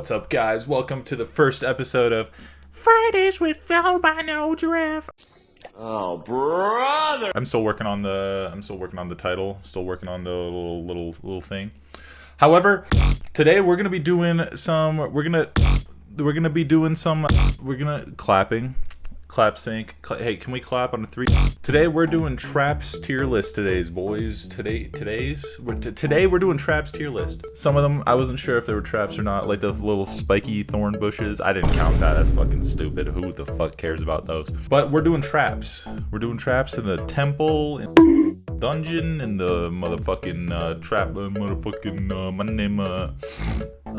What's up, guys? Welcome to the first episode of Fridays with Albino Giraffe. Oh, brother! I'm still working on the title. Still working on the little thing. However, today we're gonna be doing some. We're gonna clapping. Clap sync. Hey, can we clap on the 3? Today we're doing Traps tier list. Boys. Today we're doing Traps tier list. Some of them I wasn't sure if they were traps or not, like those little spiky thorn bushes. I didn't count that. That's fucking stupid. Who the fuck cares about those? But we're doing traps. We're doing traps in the temple, in dungeon, in the motherfucking trap. My name. A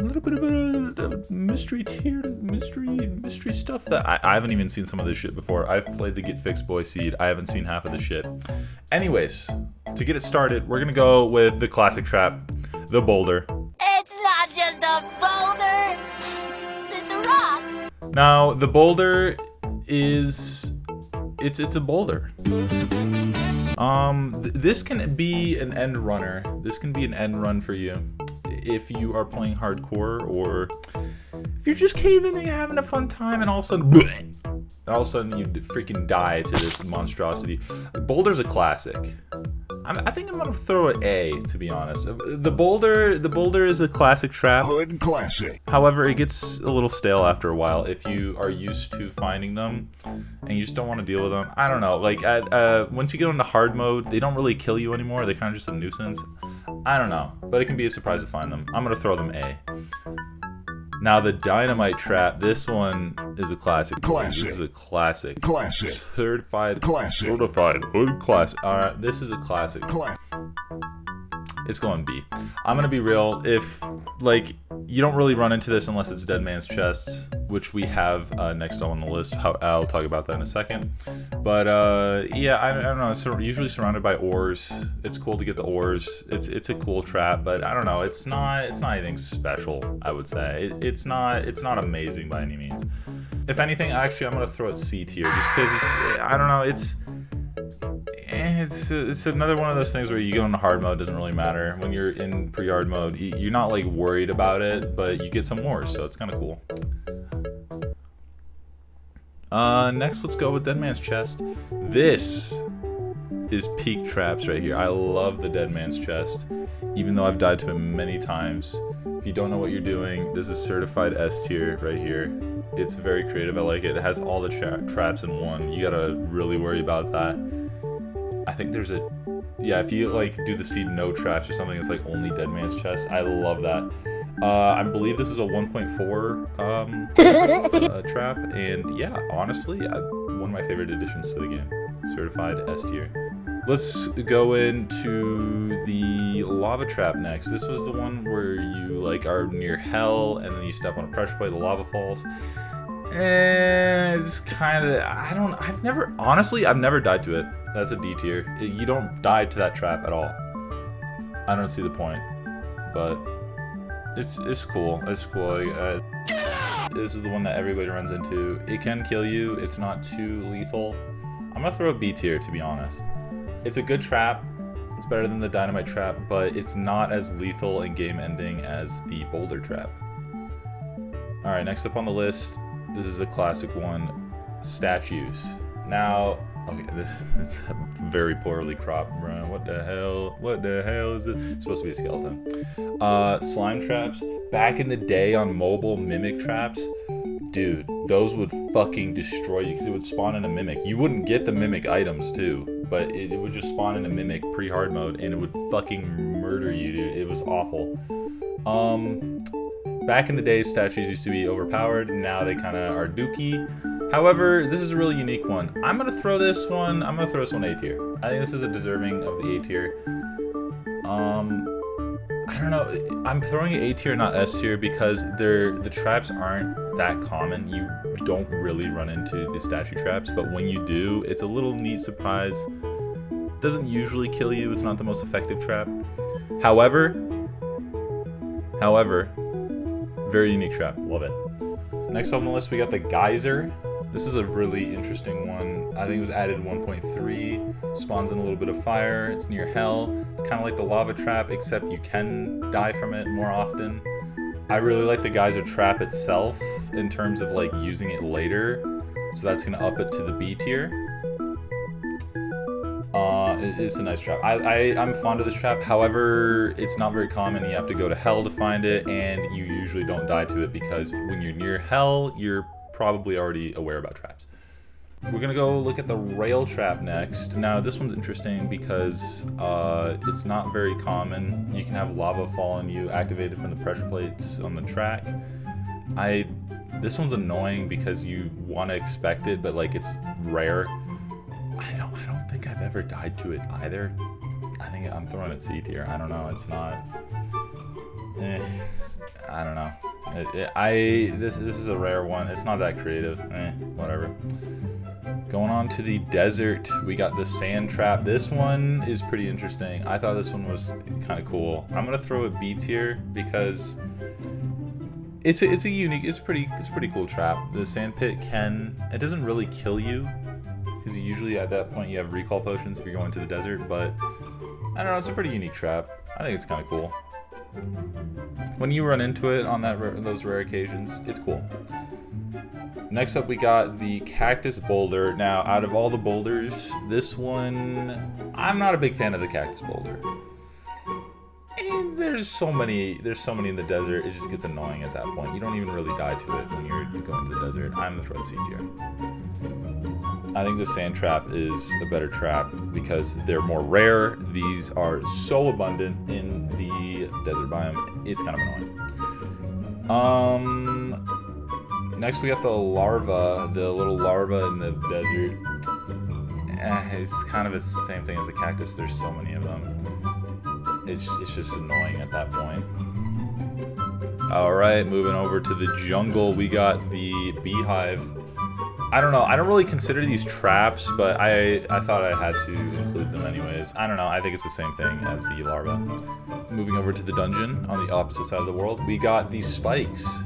little bit of a mystery tier, mystery stuff that I haven't even seen some of this shit before. I've played the Get Fixed Boy seed. I haven't seen half of the shit. Anyways, to get it started, we're gonna go with the classic trap, the boulder. It's not just a boulder, it's a rock. Now, the boulder is, it's a boulder. This can be an end runner. This can be an end run for you if you are playing hardcore, or if you're just caving and having a fun time, and all of a sudden you freaking die to this monstrosity. Boulder's a classic. I think I'm gonna throw an A, to be honest. The boulder is a classic trap. Hood classic. However, it gets a little stale after a while if you are used to finding them and you just don't want to deal with them. I don't know. Like once you get into hard mode, they don't really kill you anymore. They're kind of just a nuisance. I don't know, but it can be a surprise to find them. I'm gonna throw them A. Now the dynamite trap, this one is a classic. This is a classic. Classic. Certified Classic. Certified hood classic. Alright, this is a classic. It's going B. I'm gonna be real, if, like, you don't really run into this unless it's Dead Man's Chests, which we have next on the list. I'll talk about that in a second. But, yeah, I don't know, it's usually surrounded by ores. It's cool to get the ores. It's a cool trap, but I don't know, it's not anything special, I would say. It's not amazing by any means. If anything, actually, I'm gonna throw it C tier, just because I don't know, it's another one of those things where you go into hard mode, doesn't really matter. When you're in pre-hard mode, you're not like worried about it, but you get some more, so it's kind of cool. Next, let's go with Dead Man's Chest. This is peak traps right here. I love the Dead Man's Chest, even though I've died to him many times. If you don't know what you're doing, this is certified S tier right here. It's very creative. I like it. It has all the traps in one. You gotta really worry about that. I think there's yeah, if you like do the seed no traps or something, it's like only Dead Man's Chest. I love that. I believe this is a 1.4 trap, and yeah, honestly, one of my favorite additions to the game. Certified S tier. Let's go into the lava trap next. This was the one where you like are near hell, and then you step on a pressure plate, the lava falls. And it's kind of, I've never died to it. That's a D tier. You don't die to that trap at all. I don't see the point, but it's cool. It's cool. This is the one that everybody runs into. It can kill you. It's not too lethal. I'm gonna throw a B tier, to be honest. It's a good trap. It's better than the dynamite trap, but it's not as lethal and game ending as the boulder trap. All right, next up on the list, this is a classic one, statues. Now, okay, it's very poorly cropped, bro. What the hell? What the hell is this? It's supposed to be a skeleton. Slime traps. Back in the day on mobile mimic traps, dude, those would fucking destroy you because it would spawn in a mimic. You wouldn't get the mimic items too, but it would just spawn in a mimic pre-hard mode and it would fucking murder you, dude. It was awful. Back in the day, statues used to be overpowered. Now they kind of are dookie. However, this is a really unique one. I'm gonna throw this one A tier. I think this is a deserving of the A tier. I don't know. I'm throwing it A tier, not S tier, because the traps aren't that common. You don't really run into the statue traps, but when you do, it's a little neat surprise. Doesn't usually kill you. It's not the most effective trap. However, very unique trap. Love it. Next on the list, we got the geyser. This is a really interesting one. I think it was added 1.3. Spawns in a little bit of fire. It's near hell. It's kind of like the lava trap, except you can die from it more often. I really like the geyser trap itself in terms of like using it later. So that's gonna up it to the B tier. It's a nice trap. I'm fond of this trap. However, it's not very common. You have to go to hell to find it, and you usually don't die to it because when you're near hell, you're probably already aware about traps. We're gonna go look at the rail trap next. Now, this one's interesting because it's not very common. You can have lava fall on you activated from the pressure plates on the track. This one's annoying because you want to expect it, but like it's rare. I don't think I've ever died to it either. I think I'm throwing it C tier. I don't know. It's not. I don't know. This is a rare one. It's not that creative. Whatever. Going on to the desert, we got the sand trap. This one is pretty interesting. I thought this one was kind of cool. I'm gonna throw it B tier because it's a unique. It's pretty cool trap. The sand pit it doesn't really kill you. Because usually at that point you have recall potions if you're going to the desert, but I don't know, it's a pretty unique trap. I think it's kind of cool. When you run into it on those rare occasions, it's cool. Next up we got the cactus boulder. Now, out of all the boulders, this one, I'm not a big fan of the cactus boulder. And there's so many in the desert, it just gets annoying at that point. You don't even really die to it when you're going to the desert. I'm the throw C tier. I think the sand trap is a better trap because they're more rare. These are so abundant in the desert biome. It's kind of annoying. Next we got the larva, the little larva in the desert. It's kind of the same thing as the cactus. There's so many of them. It's just annoying at that point. All right, moving over to the jungle, we got the beehive. I don't know. I don't really consider these traps, but I thought I had to include them anyways. I don't know. I think it's the same thing as the larva. Moving over to the dungeon on the opposite side of the world, we got these spikes.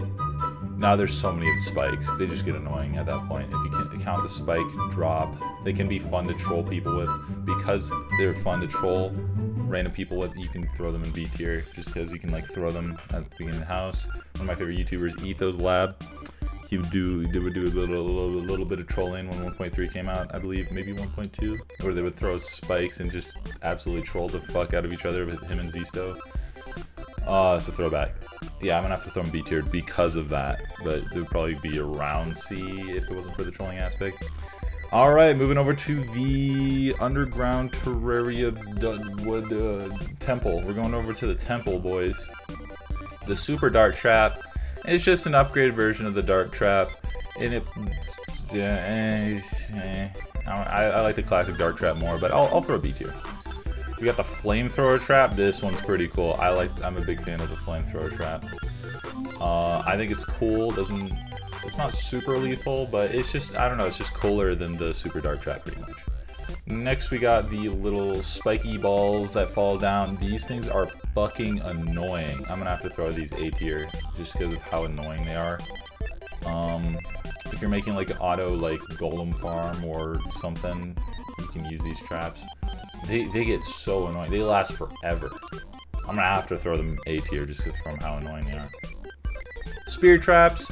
Now there's so many of the spikes. They just get annoying at that point. If you can count the spike drop, they can be fun to troll people with. Because they're fun to troll random people with, you can throw them in B tier just because you can like throw them at the beginning of the house. One of my favorite YouTubers, Ethos Lab. He would do a little bit of trolling when 1.3 came out, I believe, maybe 1.2, where they would throw spikes and just absolutely troll the fuck out of each other with him and Z-Stove. It's a throwback. Yeah, I'm gonna have to throw him B tier because of that, but it would probably be around C if it wasn't for the trolling aspect. Alright, moving over to the underground Terraria temple. We're going over to the temple, boys. The super dart trap. It's just an upgraded version of the dart trap, and I like the classic dart trap more, but I'll throw B tier. We got the flamethrower trap. This one's pretty cool. I'm a big fan of the flamethrower trap. I think it's cool. It's not super lethal, but it's just, I don't know, it's just cooler than the super dart trap pretty much. Next we got the little spiky balls that fall down. These things are fucking annoying. I'm gonna have to throw these A tier just because of how annoying they are. If you're making like an auto like golem farm or something, you can use these traps. They get so annoying. They last forever. I'm gonna have to throw them A tier just from how annoying they are. Spear traps.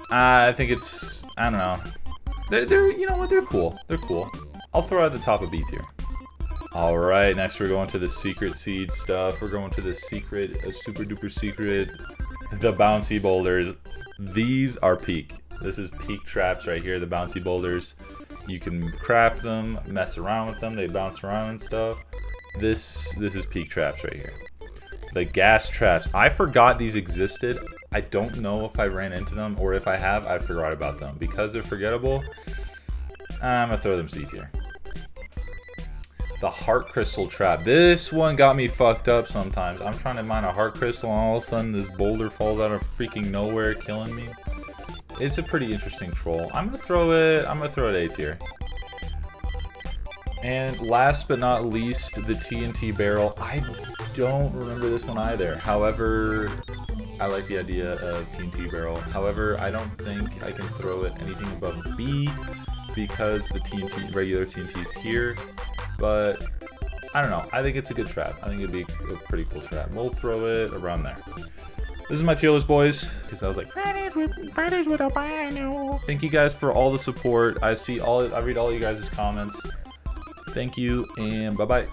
I think it's, I don't know. They're you know what? They're cool. They're cool. I'll throw at the top of B tier. Alright, next we're going to the secret seed stuff. We're going to the secret, super duper secret, the bouncy boulders. These are peak. This is peak traps right here, the bouncy boulders. You can craft them, mess around with them, they bounce around and stuff. This is peak traps right here. The gas traps. I forgot these existed. I don't know if I ran into them, or if I have, I forgot about them. Because they're forgettable, I'm gonna throw them C tier. The heart crystal trap. This one got me fucked up sometimes. I'm trying to mine a heart crystal and all of a sudden this boulder falls out of freaking nowhere killing me. It's a pretty interesting troll. I'm gonna throw it A tier. And last but not least, the TNT barrel. I don't remember this one either. However, I like the idea of TNT barrel. However, I don't think I can throw it anything above B because the regular TNT is here. But I don't know. I think it's a good trap. I think it'd be a pretty cool trap. We'll throw it around there. This is my tier list, boys. Because I was like, Fridays with albino. Thank you guys for all the support. I read all you guys' comments. Thank you, and bye-bye.